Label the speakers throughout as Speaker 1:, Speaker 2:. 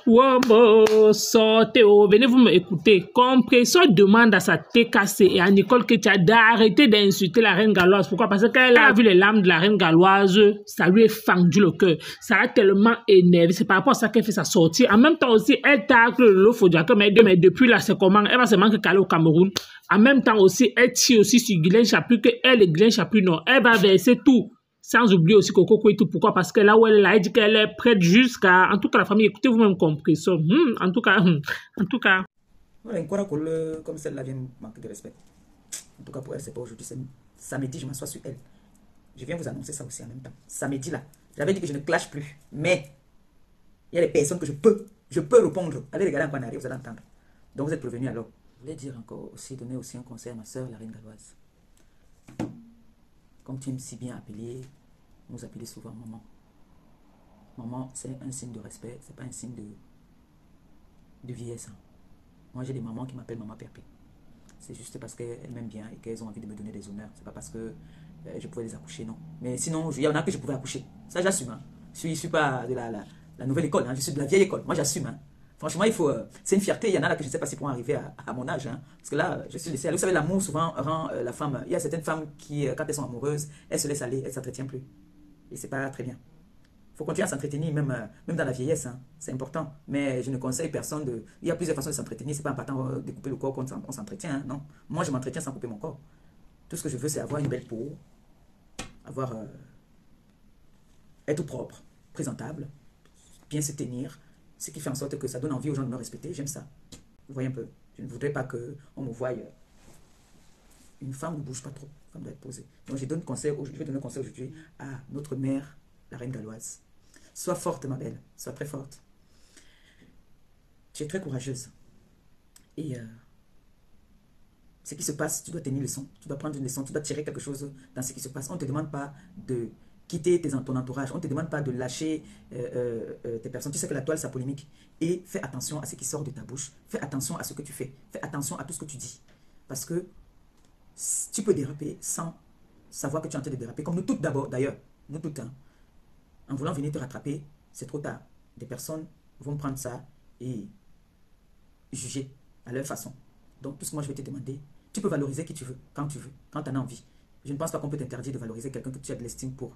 Speaker 1: Wombo, sortez, oh, venez vous me écouter. Compression demande à sa TKC et à Nicole Ketia d'arrêter d'insulter la reine galloise. Pourquoi? Parce qu'elle a vu les larmes de la reine galloise, ça lui est fendu le cœur. Ça a tellement énervé. C'est par rapport à ça qu'elle fait sa sortie. En même temps aussi, elle tacle le Fodiaka, mais depuis là, c'est comment? Elle va se manquer qu'aller au Cameroun. En même temps aussi, elle tire aussi sur Guylaine Chaput, que elle et Guylaine Chaput, non, elle va verser tout. Sans oublier aussi Coco Kouetou. Pourquoi? Parce que là où elle est là, elle dit qu'elle est prête jusqu'à... En tout cas, la famille, écoutez vous-même compris ça. En tout cas.
Speaker 2: Voilà, une quoi comme celle-là vient manquer de respect. En tout cas, pour elle, c'est pas aujourd'hui. Samedi, je m'assois sur elle. Je viens vous annoncer ça aussi en même temps. Samedi, là, j'avais dit que je ne clash plus. Mais, il y a des personnes que je peux répondre. Allez regarder en quoi on arrive, vous allez entendre. Donc, vous êtes prévenus alors. Je voulais dire encore aussi, donner aussi un conseil à ma soeur, la reine galloise. Comme tu aimes si bien appeler, nous appeler souvent maman. Maman, c'est un signe de respect, c'est pas un signe de vieillesse. Hein. Moi, j'ai des mamans qui m'appellent maman Perpé. C'est juste parce qu'elles m'aiment bien et qu'elles ont envie de me donner des honneurs. C'est pas parce que je pouvais les accoucher, non. Mais sinon, il y en a que je pouvais accoucher. Ça, j'assume. Hein. Je suis pas de la nouvelle école, hein. Je suis de la vieille école. Moi, j'assume. Hein. Franchement, il faut. C'est une fierté. Il y en a là que je ne sais pas si pourront arriver à mon âge. Hein. Parce que là, je suis laissé aller. Vous savez, l'amour souvent rend la femme. Il y a certaines femmes qui, quand elles sont amoureuses, elles se laissent aller, elles ne s'entretiennent plus. Et c'est pas très bien. Il faut continuer à s'entretenir, même dans la vieillesse. Hein. C'est important. Mais je ne conseille personne de. Il y a plusieurs façons de s'entretenir. C'est pas en partant de couper le corps qu'on s'entretient. Hein. Non. Moi, je m'entretiens sans couper mon corps. Tout ce que je veux, c'est avoir une belle peau, être propre, présentable, bien se tenir. Ce qui fait en sorte que ça donne envie aux gens de me respecter. J'aime ça. Vous voyez un peu. Je ne voudrais pas qu'on me voie. Une femme ne bouge pas trop. Comme doit être posée. Donc je vais donner un conseil aujourd'hui à notre mère, la reine galloise. Sois forte, ma belle. Sois très forte. Tu es très courageuse. Et ce qui se passe, tu dois tenir une leçon. Tu dois prendre une leçon. Tu dois tirer quelque chose dans ce qui se passe. On ne te demande pas de quitter ton entourage. On ne te demande pas de lâcher tes personnes. Tu sais que la toile, c'est polémique. Et fais attention à ce qui sort de ta bouche. Fais attention à ce que tu fais. Fais attention à tout ce que tu dis. Parce que tu peux déraper sans savoir que tu es en train de déraper. Comme nous toutes d'abord, d'ailleurs. Nous toutes. Hein. En voulant venir te rattraper, c'est trop tard. Des personnes vont prendre ça et juger à leur façon. Donc, tout ce que moi je vais te demander, tu peux valoriser qui tu veux, quand tu en as envie. Je ne pense pas qu'on peut t'interdire de valoriser quelqu'un que tu as de l'estime pour.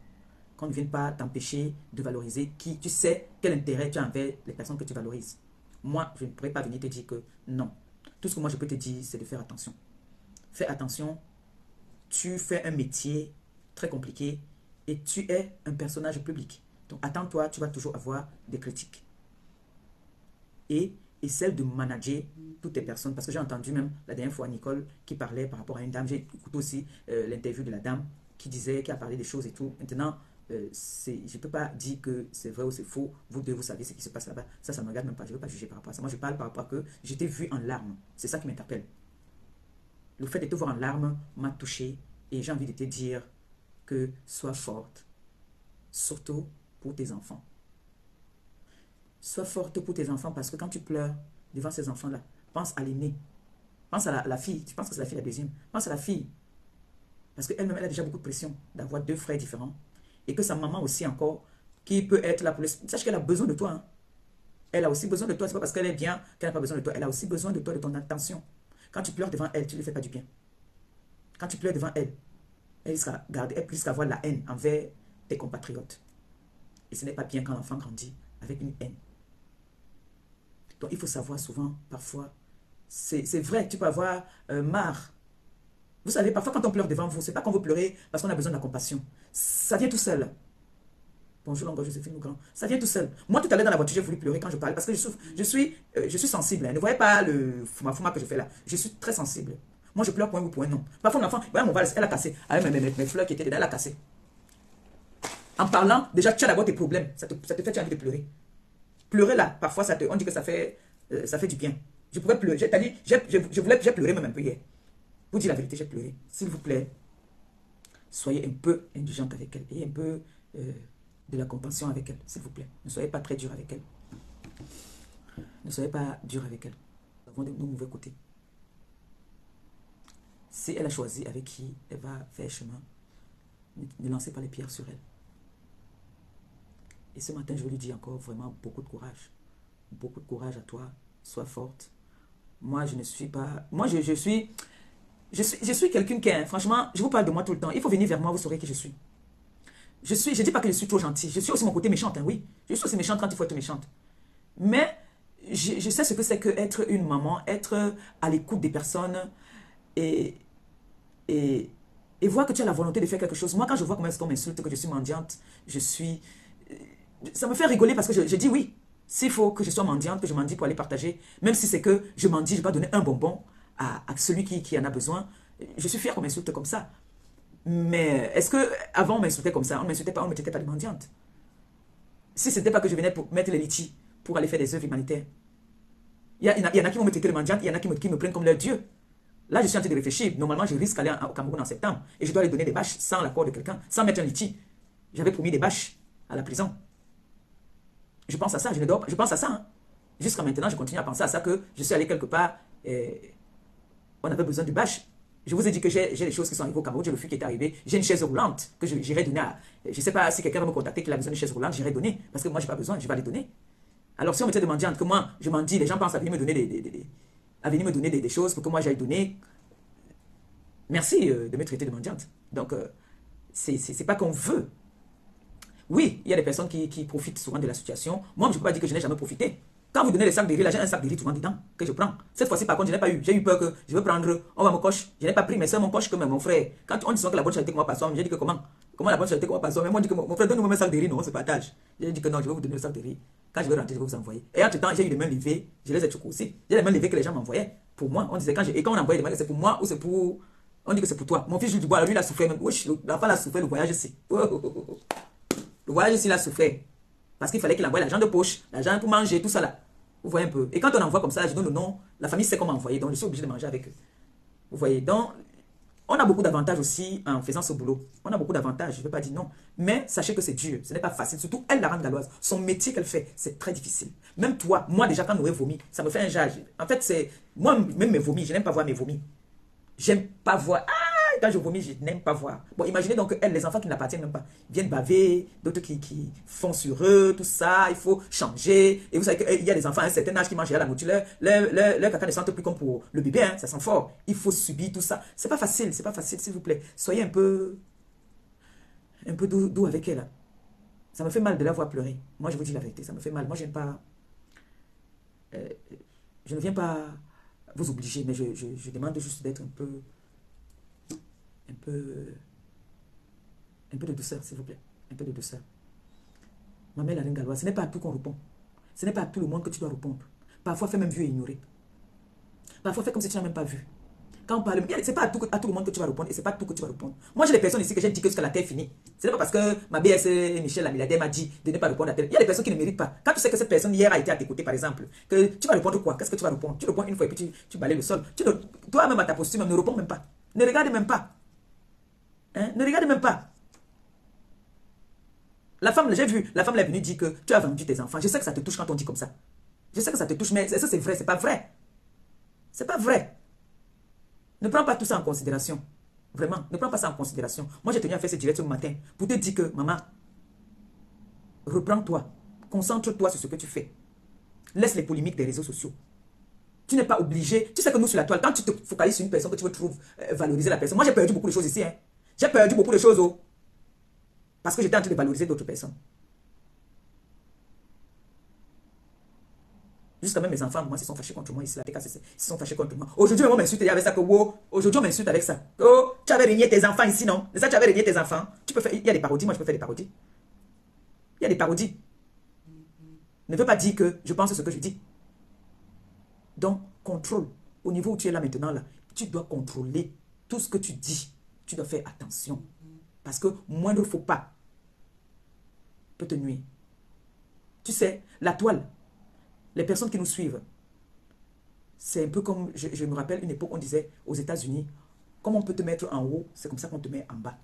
Speaker 2: Qu'on ne vienne pas t'empêcher de valoriser qui tu sais quel intérêt tu as envers les personnes que tu valorises. Moi, je ne pourrais pas venir te dire que non. Tout ce que moi je peux te dire, c'est de faire attention. Fais attention, tu fais un métier très compliqué et tu es un personnage public. Donc attends-toi, tu vas toujours avoir des critiques. Et essaie de manager toutes les personnes. Parce que j'ai entendu même la dernière fois Nicole qui parlait par rapport à une dame. J'ai écouté aussi l'interview de la dame qui a parlé des choses et tout. Maintenant, je ne peux pas dire que c'est vrai ou c'est faux. Vous deux, vous savez ce qui se passe là-bas. Ça ne me regarde même pas. Je ne veux pas juger par rapport à ça. Moi, je parle par rapport à que j'étais vue en larmes. C'est ça qui m'interpelle. Le fait de te voir en larmes m'a touché et j'ai envie de te dire que sois forte, surtout pour tes enfants. Sois forte pour tes enfants parce que quand tu pleures devant ces enfants-là, pense à l'aîné, pense à la fille, tu penses que c'est la fille la deuxième, pense à la fille parce qu'elle-même elle a déjà beaucoup de pression d'avoir deux frères différents et que sa maman aussi encore qui peut être là pour le... Sache qu'elle a besoin de toi. Hein. Elle a aussi besoin de toi, c'est pas parce qu'elle est bien qu'elle n'a pas besoin de toi, elle a aussi besoin de toi, de ton attention. Quand tu pleures devant elle, tu ne lui fais pas du bien. Quand tu pleures devant elle, elle risque avoir la haine envers tes compatriotes. Et ce n'est pas bien quand l'enfant grandit avec une haine. Donc il faut savoir souvent, parfois, c'est vrai, tu peux avoir marre. Vous savez, parfois quand on pleure devant vous, ce n'est pas qu'on veut pleurer parce qu'on a besoin de la compassion. Ça vient tout seul. Bonjour Longo Joséphine Legrand. Ça vient tout seul. Moi tout à l'heure dans la voiture, j'ai voulu pleurer quand je parlais parce que je suis sensible. Hein. Ne voyez pas le fuma que je fais là. Je suis très sensible. Moi je pleure pour un oui, pour un non. Parfois mon enfant, mon valse, elle a cassé. Avec mes fleurs qui étaient dedans, elle a cassé. En parlant, déjà tu as d'abord tes problèmes. Ça te fait, tu as envie de pleurer. Pleurer là, parfois on dit que ça fait du bien. Je pouvais pleurer. J'ai pleuré même un peu hier. Vous dire la vérité, j'ai pleuré. S'il vous plaît, soyez un peu indulgente avec elle et un peu de la compassion avec elle, s'il vous plaît. Ne soyez pas très dur avec elle. Ne soyez pas dur avec elle. Nous avons de nos mauvais côtés. Si elle a choisi avec qui elle va faire chemin, ne lancez pas les pierres sur elle. Et ce matin, je veux lui dire encore vraiment beaucoup de courage. beaucoup de courage à toi. Sois forte. Moi, je ne suis pas... Moi, je suis quelqu'un qui est... Franchement, je vous parle de moi tout le temps. Il faut venir vers moi, vous saurez qui je suis. Je dis pas que je suis trop gentille. Je suis aussi mon côté méchante, hein, oui. Je suis aussi méchante quand il faut être méchante. Mais je sais ce que c'est que être une maman, être à l'écoute des personnes et voir que tu as la volonté de faire quelque chose. Moi, quand je vois comment est-ce qu'on m'insulte, que je suis mendiante, ça me fait rigoler parce que je dis oui. S'il faut que je sois mendiante, que je mendie pour aller partager, même si c'est que je mendie, je vais pas donner un bonbon à celui qui en a besoin. Je suis fière qu'on m'insulte comme ça. Mais est-ce que avant on m'insultait comme ça? On ne m'insultait pas, on ne me traitait pas de mendiante. Si ce n'était pas que je venais pour mettre les litchis pour aller faire des œuvres humanitaires. Il y en a qui vont me traiter de mendiante, il y en a qui me prennent comme leur Dieu. Là, je suis en train de réfléchir. Normalement, je risque d'aller au Cameroun en septembre et je dois aller donner des bâches sans l'accord de quelqu'un, sans mettre un litchi. J'avais promis des bâches à la prison. Je pense à ça, je pense à ça. Hein. Jusqu'à maintenant, je continue à penser à ça, que je suis allé quelque part et on avait besoin de bâches. Je vous ai dit que j'ai des choses qui sont arrivées au Cameroun, j'ai le fût qui est arrivé, j'ai une chaise roulante que j'irai donner à... Je ne sais pas si quelqu'un va me contacter qu'il a besoin d'une chaise roulante, j'irai donner, parce que moi, je n'ai pas besoin, je vais aller donner. Alors, si on me dit de mendiante, que moi, je m'en dis, les gens pensent à venir me donner des choses pour que moi, j'aille donner. Merci de me traiter de mendiante. Donc, c'est pas qu'on veut. Oui, il y a des personnes qui profitent souvent de la situation. Moi, je ne peux pas dire que je n'ai jamais profité. Quand vous donnez les sacs de riz, là, j'ai un sac de riz souvent dedans que je prends. Cette fois-ci, par contre, je n'ai pas eu. J'ai eu peur que je veux prendre, on va me coche. Je n'ai pas pris, mais c'est mon coche comme mon frère. Quand on dit que la bonne charité commence par soi, j'ai dit que comment la bonne charité commence par soi. Mais moi, on dit que mon frère, donne-moi un sac de riz, non, on se partage. J'ai dit que non, je vais vous donner le sac de riz. Quand je vais rentrer, je vais vous envoyer. Et entre-temps, j'ai eu les mains levées, je les ai choqués aussi. J'ai les mains levées que les gens m'envoyaient. Pour moi, on disait et quand on envoyait des mails, c'est pour moi ou c'est pour. On dit que c'est pour toi. Mon fils Jules Dubois, lui, il a souffert même. Wesh, l'enfant a souffert le voyage ici. Le voyage ici, il a souffert. Parce qu'il fallait qu'il envoie l'argent de poche, l'argent pour manger, tout ça là. Vous voyez un peu. Et quand on envoie comme ça, je donne le nom, la famille sait comment envoyer, donc je suis obligé de manger avec eux. Vous voyez, donc, on a beaucoup d'avantages aussi en faisant ce boulot. On a beaucoup d'avantages, je ne veux pas dire non. Mais sachez que c'est dur, ce n'est pas facile. Surtout elle, la reine galloise, son métier qu'elle fait, c'est très difficile. Même toi, moi déjà, quand Noé vomit, ça me fait un jage. En fait, c'est... Moi, même mes vomis, je n'aime pas voir mes vomis. J'aime pas voir... Quand je vomis, je n'aime pas voir. Bon, imaginez donc elle, les enfants qui n'appartiennent même pas, viennent baver, d'autres qui font sur eux, tout ça, il faut changer. Et vous savez qu'il y a des enfants à un certain âge qui mangent à la nourriture, leur caca ne sent plus comme pour le bébé, hein, ça sent fort. Il faut subir tout ça. C'est pas facile, s'il vous plaît. Soyez un peu doux avec elle. Ça me fait mal de la voir pleurer. Moi, je vous dis la vérité, ça me fait mal. Moi, je ne viens pas vous obliger, mais je demande juste d'être un peu de douceur, s'il vous plaît. Un peu de douceur. Ma mère, la reine galloise, ce n'est pas à tout qu'on répond. Ce n'est pas à tout le monde que tu dois répondre. Parfois, fais même vu et ignorer. Parfois, fais comme si tu n'as même pas vu. Quand on parle, ce n'est pas à tout le monde que tu vas répondre et ce n'est pas tout que tu vas répondre. Moi, j'ai des personnes ici que j'ai dit que jusqu'à la terre finie. Ce n'est pas parce que ma BS Michel, la milliardaire, m'a dit de ne pas répondre à tel. Il y a des personnes qui ne méritent pas. Quand tu sais que cette personne hier a été à tes côtés, par exemple, que tu vas répondre quoi? Qu'est-ce que tu vas répondre? Tu réponds une fois et puis tu balayes le sol. Toi-même à ta posture, même, ne réponds même pas. Ne regarde même pas. Hein? Ne regarde même pas. La femme, j'ai vu, la femme est venue dire que tu as vendu tes enfants. Je sais que ça te touche quand on dit comme ça. Je sais que ça te touche, mais est-ce que c'est vrai? C'est pas vrai. C'est pas vrai. Ne prends pas tout ça en considération. Vraiment, ne prends pas ça en considération. Moi, j'ai tenu à faire ce direct ce matin pour te dire que, maman, reprends-toi. Concentre-toi sur ce que tu fais. Laisse les polémiques des réseaux sociaux. Tu n'es pas obligé. Tu sais que nous, sur la toile, quand tu te focalises sur une personne, que tu veux valoriser la personne. Moi, j'ai perdu beaucoup de choses ici. Hein. J'ai perdu beaucoup de choses. Oh. Parce que j'étais en train de valoriser d'autres personnes. Jusqu'à même mes enfants, moi, ils se sont fâchés contre moi ici. Ils se sont fâchés contre moi. Aujourd'hui, on m'insulte avec ça. Aujourd'hui, on m'insulte avec ça. Oh, tu avais régné tes enfants ici, non? C'est ça, tu avais régné tes enfants. Tu peux faire. Il y a des parodies, moi, je peux faire des parodies. Il y a des parodies. Ne veut pas dire que je pense ce que je dis. Donc, contrôle. Au niveau où tu es là maintenant, là, tu dois contrôler tout ce que tu dis. Tu dois faire attention. Parce que moindre faux pas peut te nuire. Tu sais, la toile, les personnes qui nous suivent, c'est un peu comme, je me rappelle une époque, on disait aux États-Unis, comme on peut te mettre en haut, c'est comme ça qu'on te met en bas.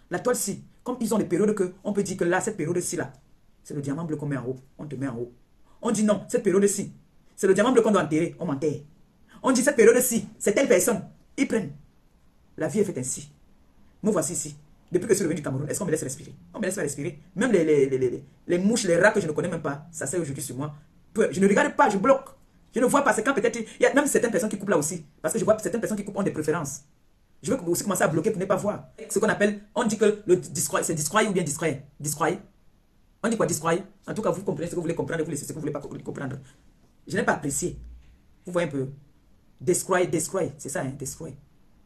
Speaker 2: La toile-ci, comme ils ont des périodes que, on peut dire que là, cette période-ci, là, c'est le diamant bleu qu'on met en haut, on te met en haut. On dit non, cette période-ci, c'est le diamant bleu qu'on doit enterrer, on m'enterre. On dit cette période-ci, c'est telle personne, ils prennent. La vie est faite ainsi. Me voici ici. Depuis que je suis revenu du Cameroun, est-ce qu'on me laisse respirer? On me laisse respirer. Même les mouches, les rats que je ne connais même pas, ça sert aujourd'hui sur moi. je ne regarde pas, je bloque. Je ne vois pas, c'est quand peut-être, il y a même certaines personnes qui coupent là aussi. Parce que je vois certaines personnes qui coupent ont des préférences. Je veux aussi commencer à bloquer pour ne pas voir. Ce qu'on appelle, on dit que c'est discroyer ou bien discroyer. Discroyer. On dit quoi discroyer? En tout cas, vous comprenez ce que vous voulez comprendre, vous laissez ce que vous ne voulez pas comprendre. Je n'ai pas apprécié. Vous voyez un peu. Descroy, c'est ça, hein, descroy.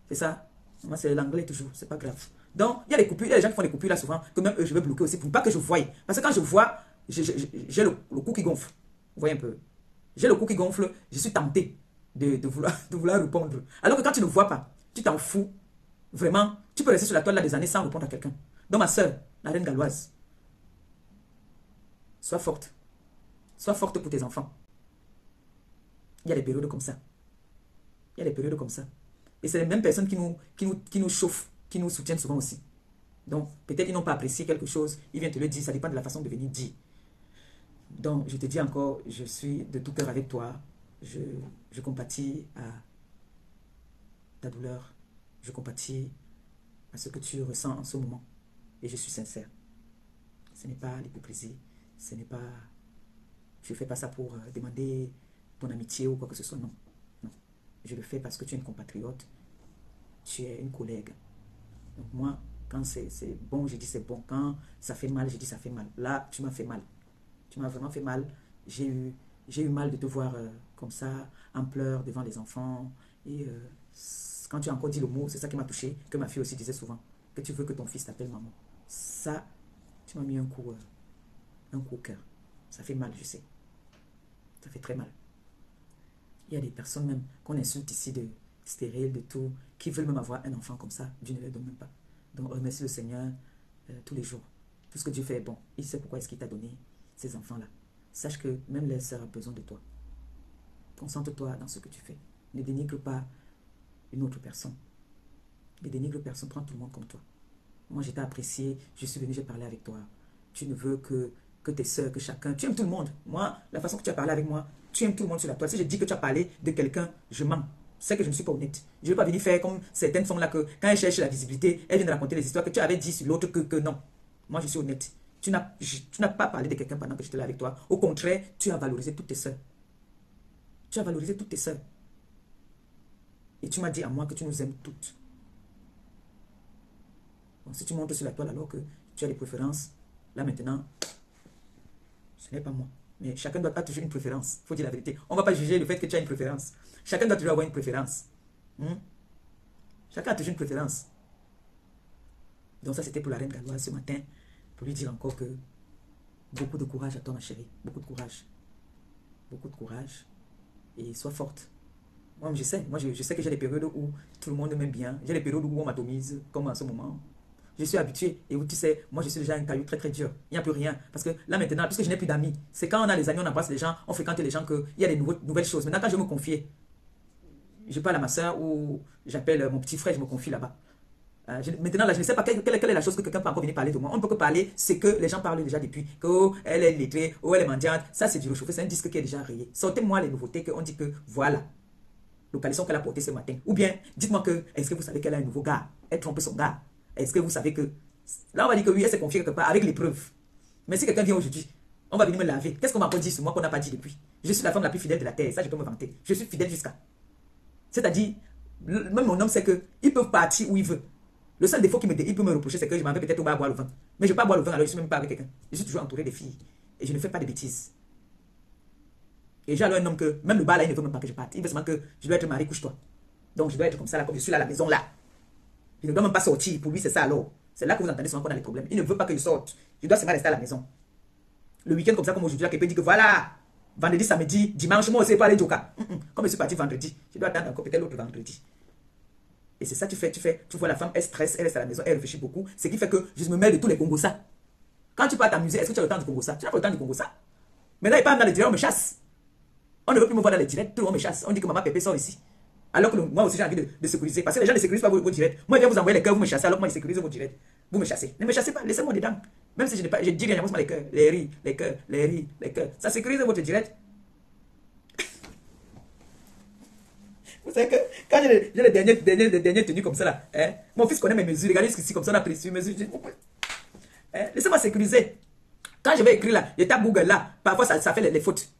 Speaker 2: C'est ça. Moi, c'est l'anglais toujours, c'est pas grave. Donc, il y a des coupures, il y a des gens qui font des coupures là souvent, que même eux, je vais bloquer aussi pour pas que je voie. Parce que quand je vois, j'ai le cou qui gonfle. Vous voyez un peu. J'ai le cou qui gonfle, je suis tenté de vouloir répondre. Alors que quand tu ne vois pas, tu t'en fous. Vraiment, tu peux rester sur la toile là des années sans répondre à quelqu'un. Donc, ma soeur, la reine galloise, sois forte. Sois forte pour tes enfants. Il y a des périodes comme ça. Il y a des périodes comme ça. Et c'est les mêmes personnes qui nous chauffent, qui nous soutiennent souvent aussi. Donc, peut-être ils n'ont pas apprécié quelque chose, ils viennent te le dire, ça dépend de la façon de venir dire. Donc, je te dis encore, je suis de tout cœur avec toi. Je compatis à ta douleur. Je compatis à ce que tu ressens en ce moment. Et je suis sincère. Ce n'est pas l'hypocrisie. Ce n'est pas... Je ne fais pas ça pour demander ton amitié ou quoi que ce soit, non. Non. Je le fais parce que tu es une compatriote. Tu es une collègue. Donc moi, quand c'est bon, je dis c'est bon. Quand ça fait mal, je dis ça fait mal. Là, tu m'as fait mal. Tu m'as vraiment fait mal. J'ai eu mal de te voir comme ça, en pleurs devant les enfants. Et quand tu as encore dit le mot, c'est ça qui m'a touché, que ma fille aussi disait souvent, que tu veux que ton fils t'appelle maman. Ça, tu m'as mis un coup au cœur. Ça fait mal, je sais. Ça fait très mal. Il y a des personnes même qu'on insulte ici de stériles, de tout, qui veulent même avoir un enfant comme ça. Dieu ne les donne même pas. Donc remercie le Seigneur tous les jours. Tout ce que Dieu fait est bon. Il sait pourquoi est-ce qu'il t'a donné ces enfants-là. Sache que même leur sœur a besoin de toi. Concentre-toi dans ce que tu fais. Ne dénigre pas une autre personne. Ne dénigre personne, prends tout le monde comme toi. Moi, j'ai apprécié, je suis venu, j'ai parlé avec toi. Tu ne veux que tes sœurs, que chacun, tu aimes tout le monde. Moi, la façon que tu as parlé avec moi, tu aimes tout le monde sur la toile. Si je dis que tu as parlé de quelqu'un, je mens. C'est que je ne suis pas honnête. Je ne vais pas venir faire comme certaines sont là que quand elles cherchent la visibilité, elles viennent raconter des histoires que tu avais dit sur l'autre que non. Moi, je suis honnête. Tu n'as pas parlé de quelqu'un pendant que j'étais là avec toi. Au contraire, tu as valorisé toutes tes sœurs. Tu as valorisé toutes tes sœurs. Et tu m'as dit à moi que tu nous aimes toutes. Bon, si tu montes sur la toile alors que tu as des préférences, là maintenant, ce n'est pas moi. Mais chacun doit avoir toujours une préférence. Il faut dire la vérité. On ne va pas juger le fait que tu as une préférence. Chacun doit toujours avoir une préférence. Chacun a toujours une préférence. Donc ça, c'était pour la reine galloise ce matin. Pour lui dire encore que beaucoup de courage à toi, ma chérie. Beaucoup de courage. Beaucoup de courage. Et sois forte. Moi, je sais. Moi, je sais que j'ai des périodes où tout le monde m'aime bien. J'ai des périodes où on m'atomise, comme en ce moment. Je suis habitué. Et où tu sais, moi, je suis déjà un caillou très, très dur. Il n'y a plus rien. Parce que là, maintenant, puisque je n'ai plus d'amis, c'est quand on a les amis, on embrasse les gens, on fréquente les gens, qu'il y a des nouvelles choses. Maintenant, quand je me confie, je parle à ma soeur ou j'appelle mon petit frère, je me confie là-bas. Maintenant, là, je ne sais pas quelle est la chose que quelqu'un peut encore venir parler de moi. On ne peut que parler ce que les gens parlent déjà depuis. Qu'elle est lettrée, ou elle est mendiante. Ça, c'est du réchauffé. C'est un disque qui est déjà rayé. Sortez-moi les nouveautés qu'on dit que voilà. Le caleçon qu'elle a porté ce matin. Ou bien, dites-moi que, est-ce que vous savez qu'elle a un nouveau gars? Elle trompe son gars. Est-ce que vous savez que... Là, on va dire que oui, elle s'est confiée quelque part avec les preuves. Mais si quelqu'un vient aujourd'hui, on va venir me laver. Qu'est-ce qu'on m'a pas dit sur moi qu'on n'a pas dit depuis? Je suis la femme la plus fidèle de la terre. Ça, je peux me vanter. Je suis fidèle jusqu'à. C'est-à-dire, même mon homme sait qu'il peut partir où il veut. Le seul défaut qu'il peut me reprocher, c'est que je m'en vais peut-être au bar boire le vin. Mais je ne vais pas boire le vin, alors je ne suis même pas avec quelqu'un. Je suis toujours entouré de filles. Et je ne fais pas de bêtises. Et j'ai alors un homme que, même le bar là, il ne veut même pas que je parte. Il veut seulement que je dois être marié, couche-toi. Donc je dois être comme ça, là, comme je suis là à la maison, là. Je ne dois même pas sortir. Pour lui, c'est ça alors. C'est là que vous entendez souvent qu'on a des problèmes. Il ne veut pas que je sorte. Je dois seulement rester à la maison. Le week-end, comme ça, comme aujourd'hui, quelqu'un peut dire que voilà, vendredi, samedi, dimanche, moi aussi, je peux aller au Joka. Comme je suis parti vendredi, je dois attendre encore peut-être l'autre vendredi. Et c'est ça que tu vois la femme, elle stresse, elle reste à la maison, elle réfléchit beaucoup. Ce qui fait que je me mêle de tous les Congossas. Quand tu pars t'amuser, est-ce que tu as le temps du Congossa? Tu n'as pas le temps du Congossa. Maintenant, il parle dans les directs, on me chasse. On ne veut plus me voir dans les directs, tout le monde me chasse. On dit que maman Pépé sort ici. Alors que moi aussi j'ai envie de sécuriser. Parce que les gens ne sécurisent pas vos directs. Moi, je viens vous envoyer les cœurs, vous me chassez, alors que moi, je sécurise vos directs. Vous me chassez. Ne me chassez pas, laissez-moi dedans. Même si je n'ai pas, je dis rien, j'avance les cœurs, les riz, les cœurs, les riz, les cœurs. Ça sécurise votre direct. Vous savez que quand j'ai les dernières tenues comme ça là, mon fils connaît mes mesures. Regardez ici comme ça, on a pris sur mesure. Laissez-moi sécuriser. Quand je vais écrire là, je tape Google là, parfois ça fait les fautes.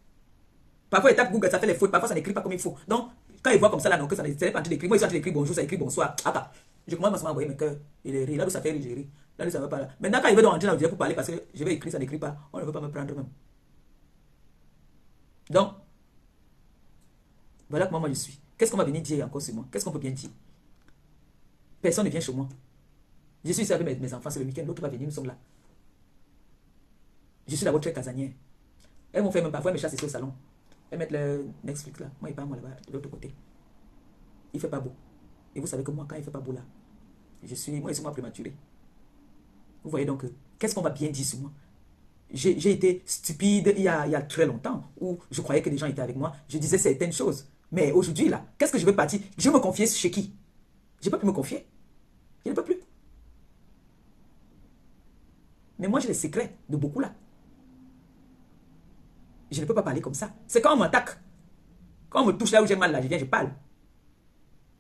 Speaker 2: Parfois, ils tapent Google, ça fait les fautes. Parfois, ça n'écrit pas comme il faut. Donc, quand ils voient comme ça, là, non, que ça n'est pas en train d'écrire. Moi, ils sont en train d'écrire bonjour, ça écrit bonsoir. Attends, je commence à m'envoyer mes cœurs. Il est rire. Là où ça fait rire, j'ai ri. Là où ça ne va pas là. Maintenant, quand il veut donc entrer dans le direct pour parler, parce que je vais écrire, ça n'écrit pas. On ne veut pas me prendre même. Donc, voilà comment moi je suis. Qu'est-ce qu'on va venir dire encore sur moi? Qu'est-ce qu'on peut bien dire? Personne ne vient chez moi. Je suis ici avec mes enfants, c'est le week-end. L'autre va venir, nous sommes là. Je suis d'abord très casanière. Elles vont faire même parfois, elles me chassent ici au salon. Elles mettent le Netflix là. Moi, il part moi là-bas, de l'autre côté. Il ne fait pas beau. Et vous savez que moi, quand il ne fait pas beau là, moi, je suis moi prématuré. Vous voyez donc, qu'est-ce qu'on va bien dire sur moi? J'ai été stupide il y a très longtemps, où je croyais que les gens étaient avec moi. Je disais certaines choses. Mais aujourd'hui, là, qu'est-ce que je veux partir? Je veux me confier chez qui? Je ne peux plus me confier. Je ne peux plus. Mais moi, j'ai les secrets de beaucoup là. Je ne peux pas parler comme ça. C'est quand on m'attaque. Quand on me touche là où j'ai mal, là, je viens, je parle.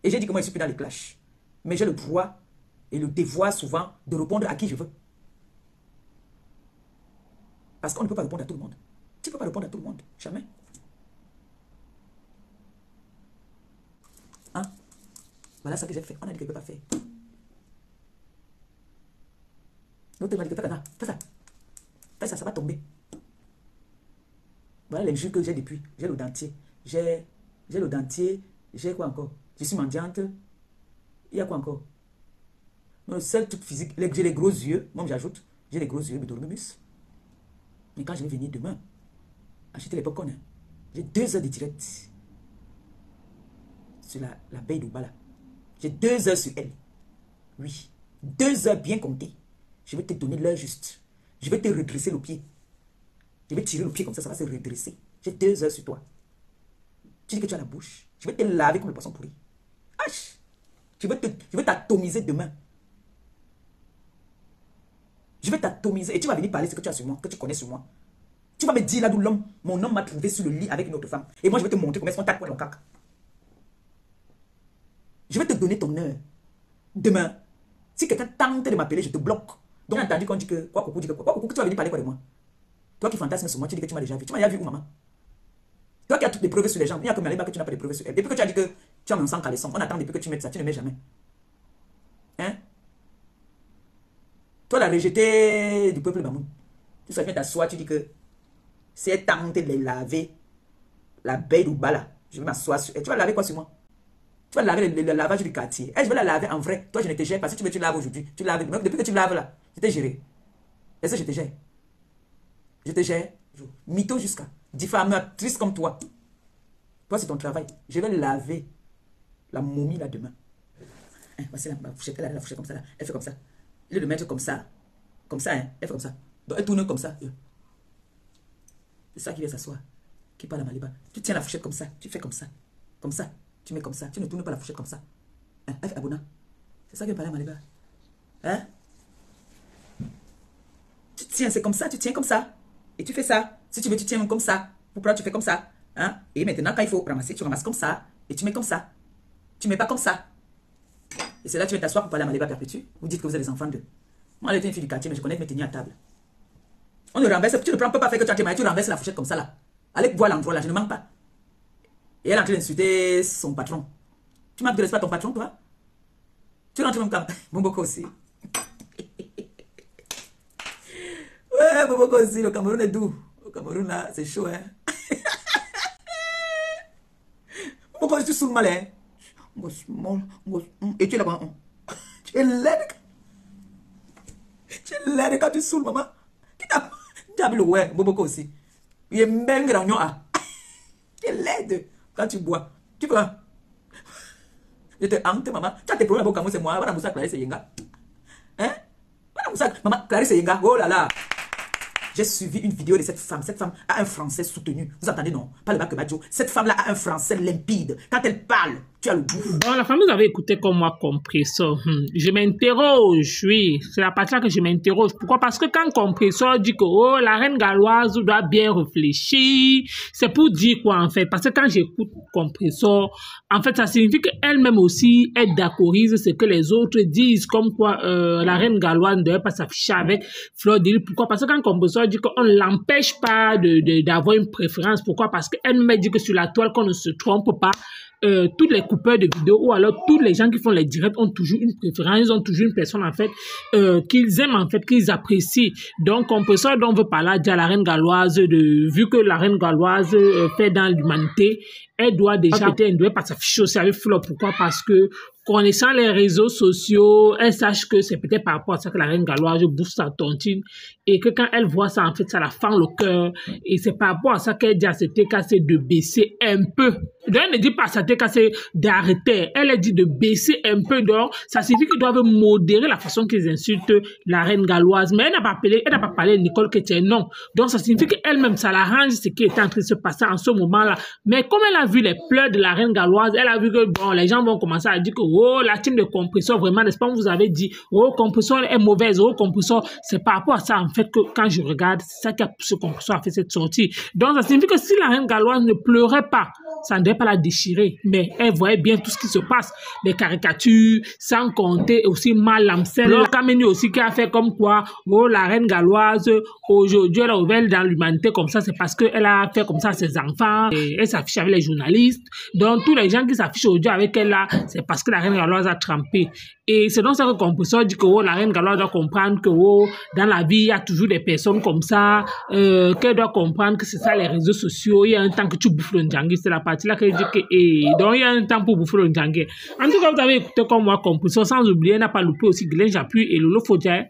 Speaker 2: Et j'ai dit que moi, je ne suis plus dans les clashs. Mais j'ai le droit et le devoir souvent de répondre à qui je veux. Parce qu'on ne peut pas répondre à tout le monde. Tu ne peux pas répondre à tout le monde. Jamais. Hein? Voilà ce que j'ai fait. On a dit que je ne peux pas faire. L'autre m'a dit que fais ça. Fais ça, ça va tomber. Voilà les jus que j'ai depuis. J'ai le dentier. J'ai le dentier. J'ai quoi encore? Je suis mendiante. Il y a quoi encore? Le seul truc physique, j'ai les gros yeux. Moi, j'ajoute, j'ai les gros yeux, mais dormimus. Mais quand je vais venir demain, acheter les popcorn, j'ai 2 heures de direct sur la baie d'Oubala. J'ai 2 heures sur elle. Oui. 2 heures bien comptées. Je vais te donner l'heure juste. Je vais te redresser le pied. Je vais tirer le pied comme ça va se redresser. J'ai 2 heures sur toi. Tu dis que tu as la bouche. Je vais te laver comme le poisson pourri. H. Je vais t'atomiser demain. Je vais t'atomiser et tu vas venir parler ce que tu as sur moi, que tu connais sur moi. Tu vas me dire là d'où mon homme m'a trouvé sur le lit avec une autre femme. Et moi, je vais te montrer comment est-ce qu'on tape pour le caca. Je vais te donner ton heure. Demain, si quelqu'un tente de m'appeler, je te bloque. Donc, j'ai entendu qu'on dit que quoi, coucou, dit que quoi, coucou, que tu vas venir parler quoi de moi? Toi qui fantasmes sur moi, tu dis que tu m'as déjà vu. Tu m'as déjà vu où, maman? Toi qui as toutes les preuves sur les gens, il n'y a que Maliba que tu n'as pas de preuves sur elle. Depuis que tu as dit que tu as mon sang caleçon, on attend depuis que tu mettes ça, tu ne mets jamais. Hein? Toi, la rejetée du peuple Bamoun. Tu sais bien t'asseoir, tu dis que c'est tenté de les laver. La baie d'Oubala, je vais m'asseoir sur elle. Tu vas laver quoi sur moi? Tu vas laver le lavage du quartier. Elle, je vais la laver en vrai. Toi, je ne te gère pas. Si tu veux, tu laves aujourd'hui. Tu laves. Depuis que tu laves là, je t'ai géré. Est-ce que je te gère? Je te gère. Mytho jusqu'à. Diffamatrice comme toi. Toi, c'est ton travail. Je vais laver la momie là demain. Hein, voici la fourchette. Elle a la fourchette comme ça là. Elle fait comme ça. Il est de mettre comme ça. Comme ça, hein. Elle fait comme ça. Donc, elle tourne comme ça. C'est ça qui vient s'asseoir. Qui parle à Maliba. Tu tiens la fourchette comme ça. Tu fais comme ça. Comme ça. Tu mets comme ça. Tu ne tournes pas la fourchette comme ça. Hein? Elle fait abonna. C'est ça qui vient parler à Maliba. Hein? Tu tiens, c'est comme ça. Tu tiens comme ça. Et tu fais ça. Si tu veux, tu tiens comme ça. Pourquoi tu fais comme ça? Hein? Et maintenant, quand il faut ramasser, tu ramasses comme ça. Et tu mets comme ça. Tu mets pas comme ça. Et c'est là que tu vas t'asseoir pour parler à Maliba perpétue. Vous dites que vous êtes des enfants de. Moi, elle était une fille du quartier, mais je connais me tenir à table. On ne renverse. Tu ne peux pas faire que tu as tes mains. Tu renverses la fourchette comme ça là. Allez voir l'endroit là. Je ne manque pas. Et elle est en train d'insulter son patron. Tu manques de respect à ton patron, toi? Tu rentres même comme Boboko aussi. Ouais, Boboko aussi. Le Cameroun est doux. Le Cameroun là, c'est chaud, hein. Boboko, tu saoules mal, hein. Et tu es là-bas. Tu es laide. Tu es laide quand tu saoules, maman. Tu as vu le ouais, Boboko aussi. Il est même grand. Tu es laide quand tu bois. Tu vois. Je te hante, maman. Tu as tes problèmes avec moi, c'est moi. Voilà, Moussa Clarisse Yenga. Hein? Voilà, Moussa. Maman, Clarisse Yenga. Oh là là. J'ai suivi une vidéo de cette femme. Cette femme a un français soutenu. Vous entendez, non? Pas le bac que Badjo. Cette femme-là a un français limpide. Quand elle parle, Tu as le bouffe.
Speaker 1: Bon, la famille, vous avez écouté comme moi Compressor. Je m'interroge, oui. C'est la partie là que je m'interroge. Pourquoi? Parce que quand Compressor dit que oh, la reine galloise doit bien réfléchir, c'est pour dire quoi en fait? Parce que quand j'écoute Compressor, en fait, ça signifie qu'elle-même aussi, elle d'accorise ce que les autres disent, comme quoi la reine galloise ne devait pas s'afficher avec Fleur de Lys. Pourquoi? Parce que quand Compressor dit qu'on ne l'empêche pas d'avoir une préférence. Pourquoi? Parce qu'elle-même dit que sur la toile, qu'on ne se trompe pas. Tous les coupeurs de vidéos ou alors tous les gens qui font les directs ont toujours une préférence, ils ont toujours une personne en fait qu'ils aiment en fait, qu'ils apprécient. Donc Compressor dont on veut parler déjà la reine galloise, vu que la reine galloise fait dans l'humanité, elle doit déjà elle ne doit pas s'afficher aussi avec Fleur. Pourquoi? Parce que connaissant les réseaux sociaux, elle sache que c'est peut-être par rapport à ça que la reine galloise bouffe sa tontine et que quand elle voit ça, en fait, ça la fend le cœur. Et c'est par rapport à ça qu'elle dit à cette TKC de baisser un peu. Donc, elle ne dit pas à cette TKC d'arrêter. Elle a dit de baisser un peu. Donc, ça signifie qu'ils doivent modérer la façon qu'ils insultent la reine galloise. Mais elle n'a pas parlé de Nicole Chrétien, non. Donc, ça signifie qu'elle-même, ça l'arrange ce qui est en train de se passer en ce moment-là. Mais comme elle a vu les pleurs de la reine galloise, elle a vu que, bon, les gens vont commencer à dire que, oh, la team de Compressor, vraiment, n'est-ce pas, vous avez dit, oh, Compressor est mauvaise, oh, Compressor, c'est par rapport à ça, en fait, que quand je regarde, c'est ça qui a poussé Compressor à faire cette sortie. Donc, ça signifie que si la reine galloise ne pleurait pas, ça ne devait pas la déchirer, mais elle voyait bien tout ce qui se passe, les caricatures, sans compter aussi Mal Lamsel, Kameni aussi qui a fait comme quoi, oh, la reine galloise, aujourd'hui, elle a ouvert dans l'humanité comme ça, c'est parce qu'elle a fait comme ça à ses enfants, et elle s'affiche avec les journalistes, donc tous les gens qui s'affichent aujourd'hui avec elle là, c'est parce que la reine galloise a trempé. Et c'est donc ça que Compressor dit que oh, la reine galloise doit comprendre que oh, dans la vie, il y a toujours des personnes comme ça, qu'elle doit comprendre que c'est ça les réseaux sociaux. Il y a un temps que tu bouffes le Ndjangué, c'est la partie là qu'elle dit que donc il y a un temps pour bouffer le Ndjangué. En tout cas, vous avez écouté comme moi Compressor, sans oublier, n'a pas loupé aussi Glen J'appuie et Lolo Fodja.